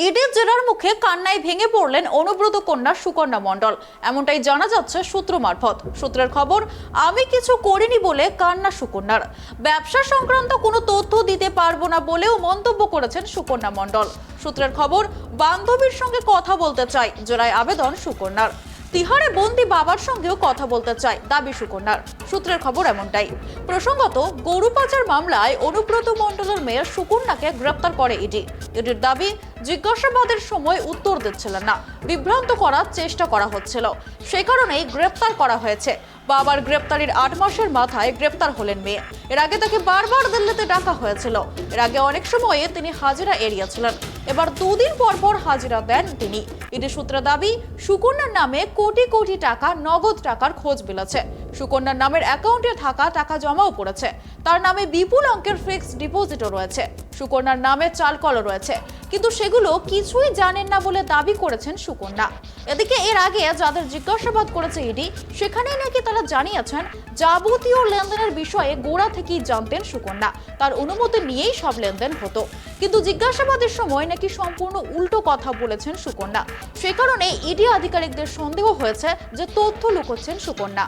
ইডির জেরার মুখে কান্নায় ভেঙে পড়লেন অনুব্রত কন্যা সুকন্যা মণ্ডল। এমনটাই জানা যাচ্ছে সূত্র মারফত। সূত্রের খবর, আমি কিছু করিনি বলে কান্না সুকন্যার। ব্যবসা সংক্রান্ত কোনো তথ্য দিতে পারবো না বলেও মন্তব্য করেছেন সুকন্যা মণ্ডল। সূত্রের খবর, বান্ধবীর সঙ্গে কথা বলতে চাই জেরায় আবেদন সুকন্যার। তিহারে বন্দি বাবার সঙ্গেও কথা বলতে চায় দাবি সুকন্যার। সূত্রের খবর এমনটাই। প্রসঙ্গত, গরু পাচার মামলায় অনুব্রত মণ্ডলের মেয়ে সুকন্যাকে গ্রেপ্তার করে ইডি। ইডির দাবি, জিজ্ঞাসাবাদের সময় উত্তর দিচ্ছিলেন না, বিভ্রান্ত করার চেষ্টা করা হচ্ছিল, সে কারণেই গ্রেপ্তার করা হয়েছে। বাবার গ্রেপ্তারির 8 মাসের মাথায় গ্রেপ্তার হলেন মেয়ে। এর আগে তাকে বারবার দিল্লিতে ডাকা হয়েছিল। এর আগে অনেক সময়ে তিনি হাজিরা এড়িয়েছিলেন। এবার 2 দিন পর পর হাজিরা দেন তিনি। ইডি সূত্রে দাবি, সুকন্যার নামে কোটি কোটি টাকা নগদ টাকার খোঁজ মিলেছে। সুকন্যার নামের অ্যাকাউন্টে থাকা টাকা জমাও পড়েছে। তার নামে বিপুল অঙ্কের ফিক্সড ডিপোজিটও রয়েছে। সুকন্যার নামে চালকলও রয়েছে, কিন্তু সেগুলো কিছুই জানেন না বলে দাবি করেছেন সুকন্যা। এদিকে এর আগে যাদের জিজ্ঞাসাবাদ করেছে ইডি, সেখানেই নাকি তারা জানিয়েছেন যাবতীয় লেনদেনের বিষয়ে গোড়া থেকেই জানতেন সুকন্যা। তার অনুমতি নিয়েই সব লেনদেন হতো, কিন্তু জিজ্ঞাসাবাদের সময় নাকি সম্পূর্ণ উল্টো কথা বলেছেন সুকন্যা। সে কারণে ইডি আধিকারিকদের সন্দেহ হয়েছে যে তথ্য লুকোচ্ছেন সুকন্যা।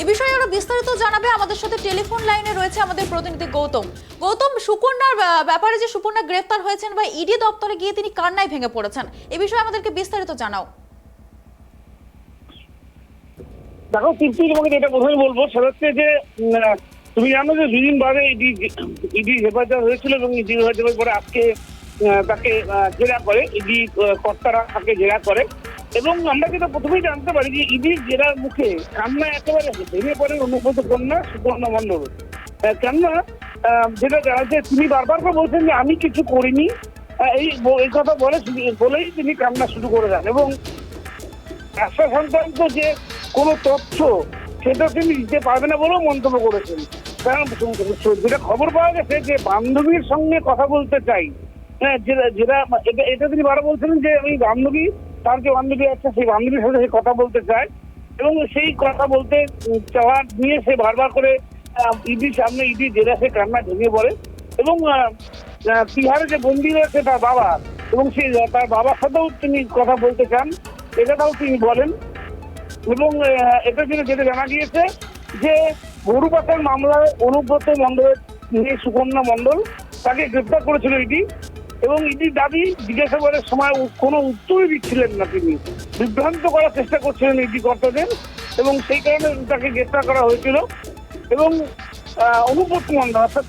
এ বিষয়ে আরো বিস্তারিত জানাবে আমাদের সাথে টেলিফোন লাইনে রয়েছে আমাদের প্রতিনিধি গৌতম। গৌতম, সুকন্যার ব্যাপারে যে সুকন্যা গ্রেফতার হয়েছেন বা ইডি দপ্তরে গিয়ে তিনি কান্নায় ভেঙে পড়েছেন, এ বিষয়ে আমাদেরকে বিস্তারিত জানাও। দেখো, তৃপ্তি, তোমাকে যেটা প্রথমে বলবো সেটা হচ্ছে যে তুমি জানো যে 2 দিন বাদে ইডি হেফাজত হয়েছিল এবং ইডি হেফাজতের পরে আজকে তাকে জেরা করে, ইডি কর্তারা তাকে জেরা করে। এবং আমরা যেটা প্রথমেই জানতে পারি যে ইডির জেরার মুখে কান্না একেবারে ভেঙে পড়ে অনুব্রত কন্যা সুকন্যা মণ্ডল। কেননা যেটা জানা যায়, তিনি বারবার করে বলছেন যে আমি কিছু করিনি, এই কথা বলেই তিনি কান্না শুরু করে দেন। এবং ব্যবসা সংক্রান্ত যে কোনো তথ্য সেটা তিনি দিতে পারবে না বলেও মন্তব্য করেছেন। কারণ যেটা খবর পাওয়া গেছে যে বান্ধবীর সঙ্গে কথা বলতে চাই, হ্যাঁ, এটা তিনি বারবার বলছিলেন যে আমি বান্ধবী, তার যে বান্ধবী আছে সেই বান্ধবীর সাথে সে কথা বলতে চায়। এবং সেই কথা বলতে চাওয়া নিয়ে সে বারবার করে ইডির সামনে ইডি জেরা সে কান্না ভেঙে পড়ে। এবং তিহারে যে বন্দী রয়েছে তার বাবা, এবং সেই তার বাবার সাথেও তিনি কথা বলতে চান, এটাও তিনি বলেন। এবং এটা যেটা জানা গিয়েছে যে গরু পাচার মামলায় অনুব্রত মণ্ডলের মেয়ে সুকন্যা মণ্ডল, তাকে গ্রেপ্তার করেছিল ইডি। এবং ইডির দাবি, জিজ্ঞাসাবাদের সময় কোনো উত্তরই দিচ্ছিলেন না, তিনি বিভ্রান্ত করার চেষ্টা করছিলেন ইডি কর্তাদের, এবং সেই কারণে তাকে গ্রেপ্তার করা হয়েছিল। এবং অনুব্রত মণ্ডল অর্থাৎ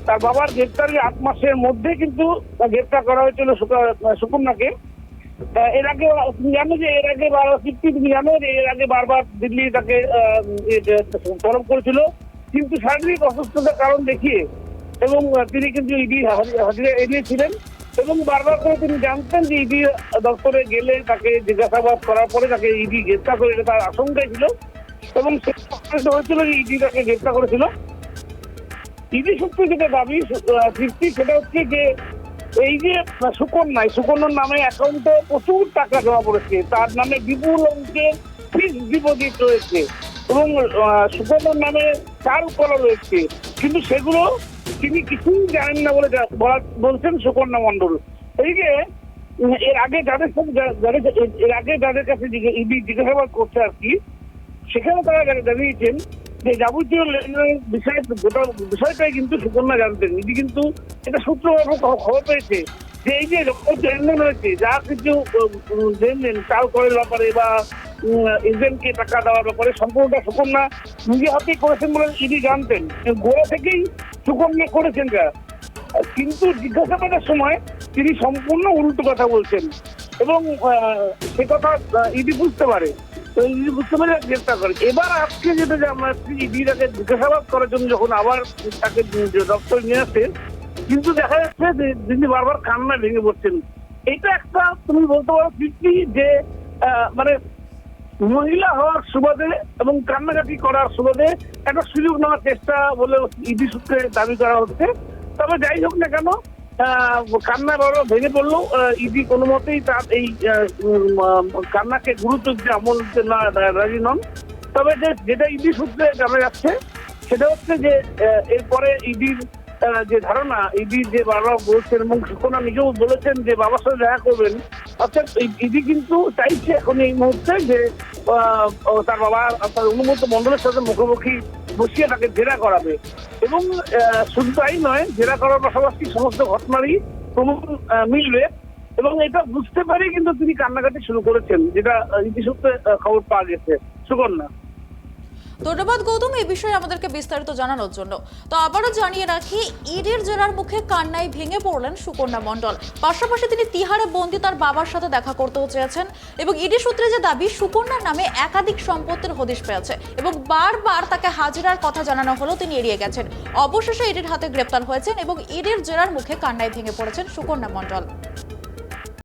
তার বাবার গ্রেপ্তারের 8 মাসের মধ্যে কিন্তু গ্রেপ্তার করা হয়েছিল সুকন্যাকে। এর আগে তুমি জানো যে এর আগে বারবার দিল্লি তাকে তলব করেছিল, কিন্তু শারীরিক অসুস্থতার কারণ দেখিয়ে এবং তিনি কিন্তু ইডি হাজিরা এড়িয়েছিলেন। এবং বারবার করে তিনি জানতেন যে ইডি দপ্তরে গেলে তাকে জিজ্ঞাসাবাদ করার পরে তাকে ইডি গ্রেপ্তার করে, এটা তার আশঙ্কাই ছিল। এবং হয়েছিল যে ইডি তাকে গ্রেপ্তার করেছিল। ইডি সূত্রে যেটা দাবি তৃপ্তি, সেটা হচ্ছে যে এই যে সুকন্যার নামে অ্যাকাউন্টে প্রচুর টাকা জমা পড়েছে, তার নামে বিপুল অঙ্কের ফিক্সড ডিপোজিট রয়েছে, এবং সুকন্যার নামে চালকলও রয়েছে, কিন্তু সেগুলো তিনি কিছুই জানেন না বলে বলছেন সুকন্যা মণ্ডল। এইদিকে এর আগে যাদের কাছে ইডি জিজ্ঞাসাবাদ করছে আর কি, সেখানে তারা জানিয়েছেন যে যাবতীয় লেনদেনের বিষয়টাই কিন্তু সুকন্যা জানতেন। ইডি কিন্তু এটা সূত্র খবর পেয়েছে যে এই যে লেনদেন হয়েছে, যা কিছু লেনদেন চাল করার ব্যাপারে বা এজেন্টকে টাকা দেওয়ার ব্যাপারে সম্পূর্ণটা সুকন্যা নিজে হাতেই করেছেন বলে ইডি জানতেন। গোড়া থেকেই সুকন্যা করেছেন যা, কিন্তু জিজ্ঞাসাবাদের সময় তিনি সম্পূর্ণ উল্টো কথা বলছেন। এবং সে কথা ইডি বুঝতে পারে, গ্রেপ্তার করে। এবার আজকে যেটা আমরা ইডি তাকে জিজ্ঞাসাবাদ করার জন্য যখন আবার তাকে দপ্তরে নিয়ে আসে, কিন্তু দেখা যাচ্ছে যে তিনি বারবার কান্না ভেঙে পড়ছেন। এটা একটা তুমি বলতে পারো তৃপ্তি যে মানে মহিলা হওয়ার সুবাদে এবং কান্নাকাটি করার সুবাদে একটা সুযোগ নেওয়ার চেষ্টা বলে ইডি সূত্রে দাবি করা হচ্ছে। তবে যাই হোক না কেন, কান্না বড় ভেঙে পড়লেও ইডি কোনো মতেই তার এই কান্নাকে গুরুত্ব দিতে আমল না রাজি নন। তবে যেটা ইডি সূত্রে জানা যাচ্ছে সেটা হচ্ছে যে এরপরে ইডির যে ধারণা, ইডি যে বারবার বলছেন এবং সুকন্যা নিজেও বলেছেন যে বাবার সাথে দেখা করবেন, অর্থাৎ ইডি কিন্তু চাইছে এখন এই মুহূর্তে যে তার বাবা তার অনুমত মন্ডলের সাথে মুখোমুখি বসিয়ে তাকে জেরা করাবে। এবং শুধু তাই নয়, জেরা করার পাশাপাশি সমস্ত ঘটনারই প্রমাণ মিলবে। এবং এটা বুঝতে পারে কিন্তু তিনি কান্নাকাটি শুরু করেছেন, যেটা ইডি সূত্রে খবর পাওয়া গেছে। সুকন্যা, ধন্যবাদ গৌতম এই বিষয়ে আমাদেরকে বিস্তারিত জানানোর জন্য। তো আবারও জানিয়ে রাখি, ইডির জেরার মুখে কান্নায় ভেঙে পড়লেন সুকন্যা মণ্ডল। পাশাপাশি তিনি তিহারে বন্দী তার বাবার সাথে দেখা করতেও চেয়েছেন এবং ইডি সূত্রে যে দাবি, সুকন্যার নামে একাধিক সম্পত্তির হদিশ পেয়েছে এবং বারবার তাকে হাজিরার কথা জানানো হলেও তিনি এড়িয়ে গেছেন। অবশেষে ইডির হাতে গ্রেপ্তার হয়েছেন এবং ইডির জেরার মুখে কান্নায় ভেঙে পড়েছেন সুকন্যা মণ্ডল।